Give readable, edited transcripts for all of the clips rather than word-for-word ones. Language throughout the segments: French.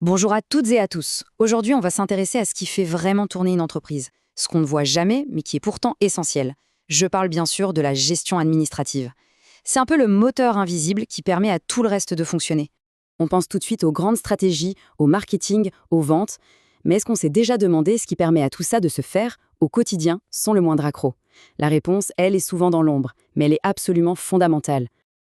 Bonjour à toutes et à tous. Aujourd'hui, on va s'intéresser à ce qui fait vraiment tourner une entreprise, ce qu'on ne voit jamais, mais qui est pourtant essentiel. Je parle bien sûr de la gestion administrative. C'est un peu le moteur invisible qui permet à tout le reste de fonctionner. On pense tout de suite aux grandes stratégies, au marketing, aux ventes, mais est-ce qu'on s'est déjà demandé ce qui permet à tout ça de se faire au quotidien sans le moindre accroc? La réponse, elle, est souvent dans l'ombre, mais elle est absolument fondamentale.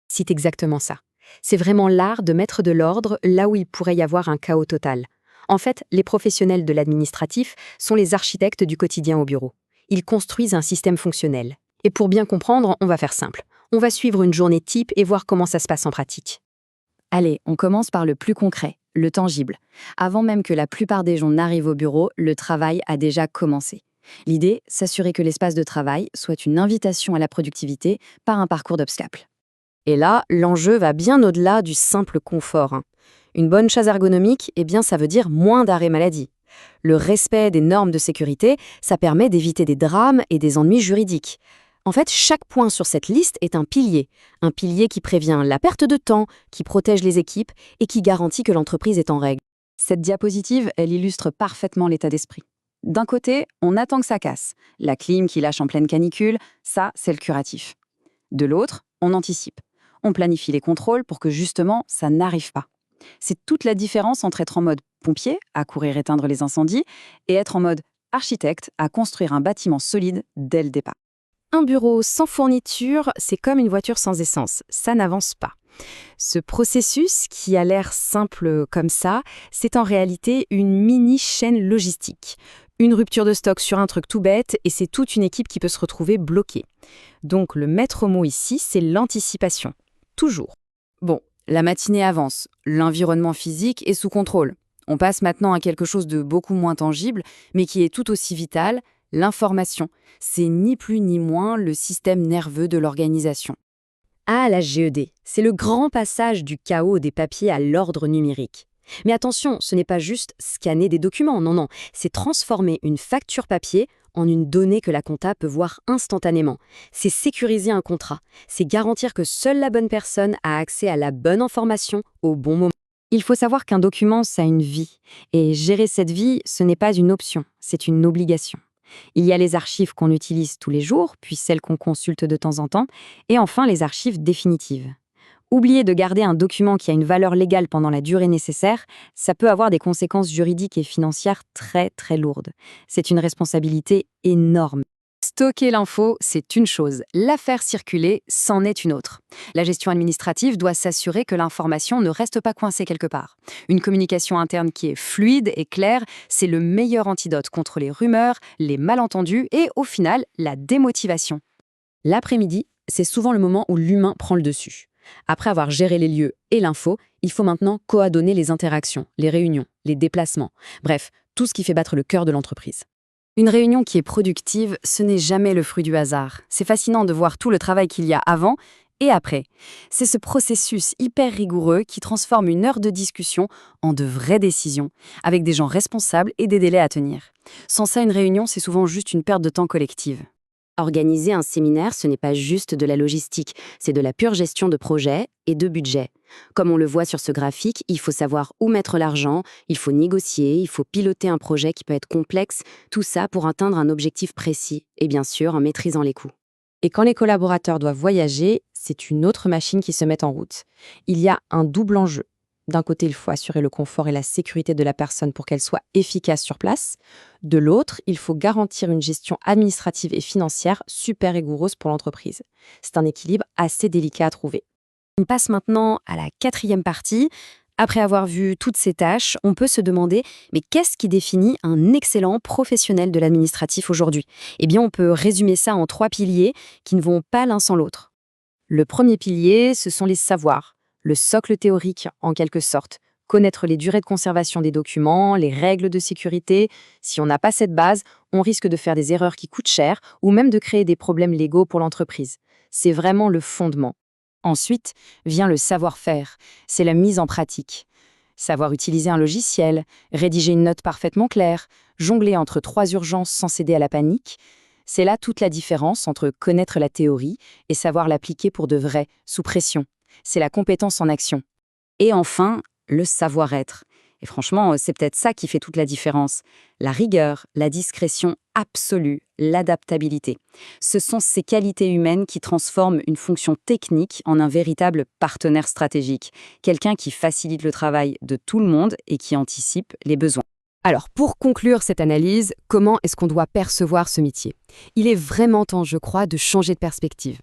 C'est exactement ça. C'est vraiment l'art de mettre de l'ordre là où il pourrait y avoir un chaos total. En fait, les professionnels de l'administratif sont les architectes du quotidien au bureau. Ils construisent un système fonctionnel. Et pour bien comprendre, on va faire simple. On va suivre une journée type et voir comment ça se passe en pratique. Allez, on commence par le plus concret, le tangible. Avant même que la plupart des gens n'arrivent au bureau, le travail a déjà commencé. L'idée, s'assurer que l'espace de travail soit une invitation à la productivité par un parcours d'obstacles. Et là, l'enjeu va bien au-delà du simple confort. Une bonne chaise ergonomique, ça veut dire moins d'arrêts maladie. Le respect des normes de sécurité, ça permet d'éviter des drames et des ennuis juridiques. En fait, chaque point sur cette liste est un pilier qui prévient la perte de temps, qui protège les équipes et qui garantit que l'entreprise est en règle. Cette diapositive, elle illustre parfaitement l'état d'esprit. D'un côté, on attend que ça casse. La clim qui lâche en pleine canicule, ça, c'est le curatif. De l'autre, on anticipe. On planifie les contrôles pour que justement, ça n'arrive pas. C'est toute la différence entre être en mode pompier, à courir éteindre les incendies, et être en mode architecte, à construire un bâtiment solide dès le départ. Un bureau sans fourniture, c'est comme une voiture sans essence, ça n'avance pas. Ce processus, qui a l'air simple comme ça, c'est en réalité une mini-chaîne logistique. Une rupture de stock sur un truc tout bête et c'est toute une équipe qui peut se retrouver bloquée. Donc le maître mot ici, c'est l'anticipation. Toujours. Bon, la matinée avance, l'environnement physique est sous contrôle. On passe maintenant à quelque chose de beaucoup moins tangible, mais qui est tout aussi vital, l'information. C'est ni plus ni moins le système nerveux de l'organisation. Ah, la GED, c'est le grand passage du chaos des papiers à l'ordre numérique. Mais attention, ce n'est pas juste scanner des documents, non, c'est transformer une facture papier en une donnée que la compta peut voir instantanément. C'est sécuriser un contrat, c'est garantir que seule la bonne personne a accès à la bonne information au bon moment. Il faut savoir qu'un document, ça a une vie, et gérer cette vie, ce n'est pas une option, c'est une obligation. Il y a les archives qu'on utilise tous les jours, puis celles qu'on consulte de temps en temps, et enfin les archives définitives. Oublier de garder un document qui a une valeur légale pendant la durée nécessaire, ça peut avoir des conséquences juridiques et financières très très lourdes. C'est une responsabilité énorme. Stocker l'info, c'est une chose. La faire circuler, c'en est une autre. La gestion administrative doit s'assurer que l'information ne reste pas coincée quelque part. Une communication interne qui est fluide et claire, c'est le meilleur antidote contre les rumeurs, les malentendus et, au final, la démotivation. L'après-midi, c'est souvent le moment où l'humain prend le dessus. Après avoir géré les lieux et l'info, il faut maintenant coordonner les interactions, les réunions, les déplacements, bref, tout ce qui fait battre le cœur de l'entreprise. Une réunion qui est productive, ce n'est jamais le fruit du hasard. C'est fascinant de voir tout le travail qu'il y a avant et après. C'est ce processus hyper rigoureux qui transforme une heure de discussion en de vraies décisions, avec des gens responsables et des délais à tenir. Sans ça, une réunion, c'est souvent juste une perte de temps collective. Organiser un séminaire, ce n'est pas juste de la logistique, c'est de la pure gestion de projet et de budget. Comme on le voit sur ce graphique, il faut savoir où mettre l'argent, il faut négocier, il faut piloter un projet qui peut être complexe, tout ça pour atteindre un objectif précis, et bien sûr en maîtrisant les coûts. Et quand les collaborateurs doivent voyager, c'est une autre machine qui se met en route. Il y a un double enjeu. D'un côté, il faut assurer le confort et la sécurité de la personne pour qu'elle soit efficace sur place. De l'autre, il faut garantir une gestion administrative et financière super rigoureuse pour l'entreprise. C'est un équilibre assez délicat à trouver. On passe maintenant à la 4e partie. Après avoir vu toutes ces tâches, on peut se demander, mais qu'est-ce qui définit un excellent professionnel de l'administratif aujourd'hui? Eh bien, on peut résumer ça en 3 piliers qui ne vont pas l'un sans l'autre. Le premier pilier, ce sont les savoirs. Le socle théorique, en quelque sorte. Connaître les durées de conservation des documents, les règles de sécurité. Si on n'a pas cette base, on risque de faire des erreurs qui coûtent cher ou même de créer des problèmes légaux pour l'entreprise. C'est vraiment le fondement. Ensuite vient le savoir-faire. C'est la mise en pratique. Savoir utiliser un logiciel, rédiger une note parfaitement claire, jongler entre 3 urgences sans céder à la panique. C'est là toute la différence entre connaître la théorie et savoir l'appliquer pour de vrai, sous pression. C'est la compétence en action. Et enfin, le savoir-être. Et franchement, c'est peut-être ça qui fait toute la différence. La rigueur, la discrétion absolue, l'adaptabilité. Ce sont ces qualités humaines qui transforment une fonction technique en un véritable partenaire stratégique, quelqu'un qui facilite le travail de tout le monde et qui anticipe les besoins. Alors, pour conclure cette analyse, comment est-ce qu'on doit percevoir ce métier? Il est vraiment temps, je crois, de changer de perspective.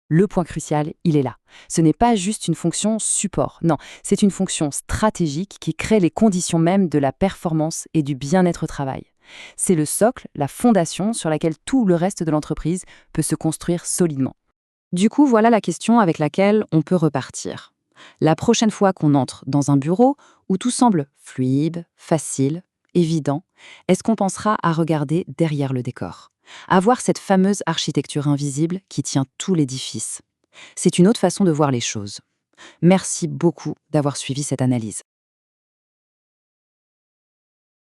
Le point crucial, il est là. Ce n'est pas juste une fonction support, non, c'est une fonction stratégique qui crée les conditions même de la performance et du bien-être au travail. C'est le socle, la fondation sur laquelle tout le reste de l'entreprise peut se construire solidement. Du coup, voilà la question avec laquelle on peut repartir. La prochaine fois qu'on entre dans un bureau où tout semble fluide, facile, évident, est-ce qu'on pensera à regarder derrière le décor, à voir cette fameuse architecture invisible qui tient tout l'édifice? C'est une autre façon de voir les choses. Merci beaucoup d'avoir suivi cette analyse.